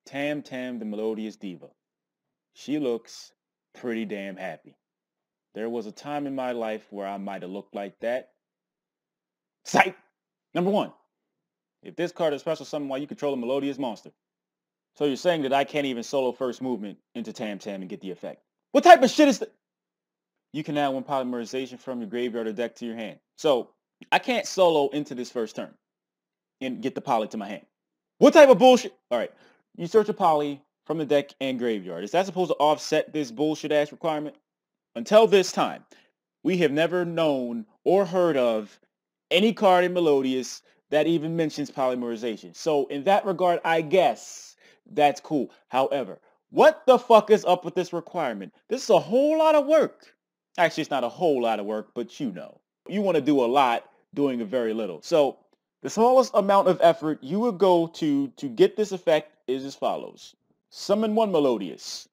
Tamtam the Melodious Diva. She looks pretty damn happy. There was a time in my life where I might have looked like that. Sight! Number one, if this card is special summon while you control a melodious monster. So you're saying that I can't even solo first movement into Tamtam and get the effect. What type of shit is that? You can add one polymerization from your graveyard or deck to your hand. So I can't solo into this first turn and get the poly to my hand. What type of bullshit? All right, you search a poly from the deck and graveyard. Is that supposed to offset this bullshit ass requirement? Until this time, we have never known or heard of any card in Melodious that even mentions polymerization. So in that regard, I guess that's cool. However, what the fuck is up with this requirement? This is a whole lot of work. Actually, it's not a whole lot of work, but you know. You want to do a lot doing a very little. So the smallest amount of effort you would go to get this effect is as follows. Summon one Melodious.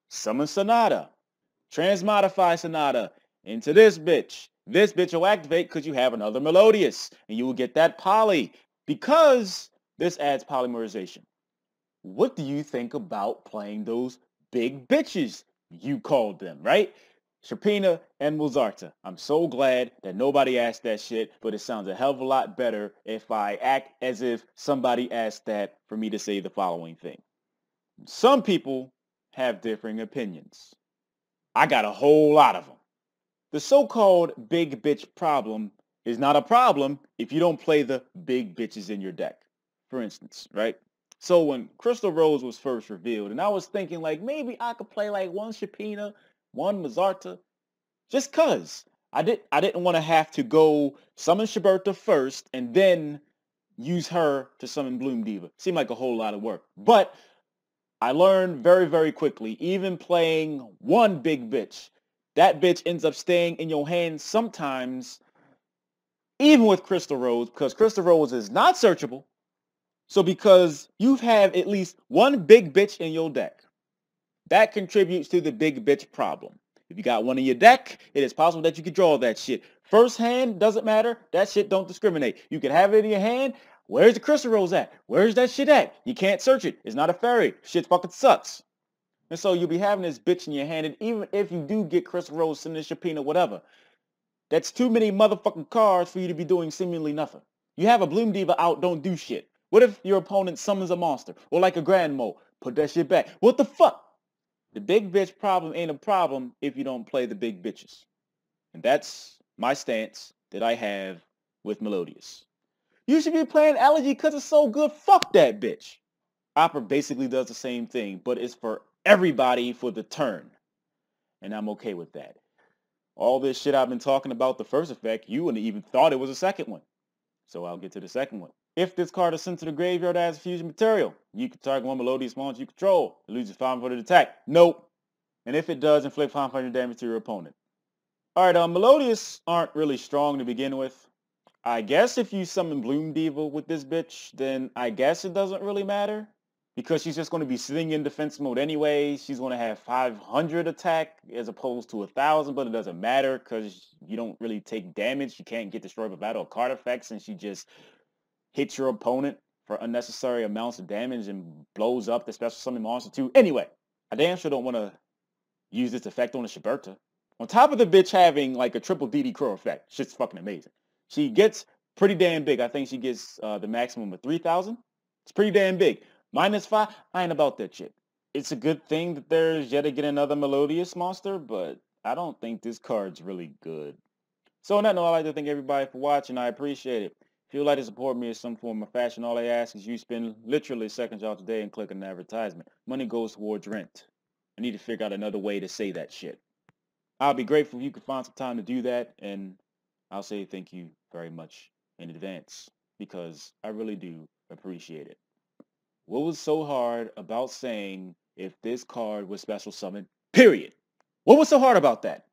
Summon Sonata. Transmodify Sonata into this bitch. This bitch will activate because you have another Melodious. And you will get that poly. Because this adds polymerization. What do you think about playing those big bitches? You called them, right? Sharpina and Muzarta. I'm so glad that nobody asked that shit, but it sounds a hell of a lot better if I act as if somebody asked that for me to say the following thing. Some people have differing opinions. I got a whole lot of them. The so-called big bitch problem is not a problem if you don't play the big bitches in your deck. For instance, right? So when Crystal Rose was first revealed, and I was thinking like maybe I could play like one Sharpina, one Mazarta, just cause I didn't want to have to go summon Shiberta first and then use her to summon Bloom Diva. Seemed like a whole lot of work. But I learned very, very quickly, even playing one big bitch, that bitch ends up staying in your hand sometimes, even with Crystal Rose, because Crystal Rose is not searchable. So because you have at least one big bitch in your deck, that contributes to the big bitch problem. If you got one in your deck, it is possible that you can draw that shit. First hand, doesn't matter. That shit don't discriminate. You can have it in your hand. Where's the Crystal Rose at? Where's that shit at? You can't search it. It's not a fairy. Shit fucking sucks. And so you'll be having this bitch in your hand, and even if you do get Crystal Rose, Sinister Sharpina, whatever, that's too many motherfucking cards for you to be doing seemingly nothing. You have a Bloom Diva out, don't do shit. What if your opponent summons a monster? Or like a Grand Mo, put that shit back. What the fuck? The big bitch problem ain't a problem if you don't play the big bitches. And that's my stance that I have with Melodious. You should be playing Elegy because it's so good. Fuck that bitch. Opera basically does the same thing, but it's for everybody for the turn. And I'm okay with that. All this shit I've been talking about the first effect, you wouldn't even thought it was a second one. So I'll get to the second one. If this card is sent to the graveyard as a fusion material, you can target one Melodious monster you control. It loses 500 attack. Nope. And if it does, inflict 500 damage to your opponent. Alright, Melodious aren't really strong to begin with. I guess if you summon Bloom Diva with this bitch, then I guess it doesn't really matter. Because she's just going to be sitting in defense mode anyway. She's going to have 500 attack as opposed to 1,000, but it doesn't matter because you don't really take damage. You can't get destroyed by battle or card effects, and she just hits your opponent for unnecessary amounts of damage and blows up the special summon monster too. Anyway, I damn sure don't want to use this effect on the Shiberta. On top of the bitch having like a triple DD Crow effect. Shit's fucking amazing. She gets pretty damn big. I think she gets the maximum of 3,000. It's pretty damn big. -5, I ain't about that shit. It's a good thing that there's yet again another Melodious monster, but I don't think this card's really good. So on that note, I'd like to thank everybody for watching. I appreciate it. If you'd like to support me in some form or fashion, all I ask is you spend literally seconds out today and click an advertisement. Money goes towards rent. I need to figure out another way to say that shit. I'll be grateful if you could find some time to do that, and I'll say thank you very much in advance because I really do appreciate it. What was so hard about saying if this card was special summoned? Period. What was so hard about that?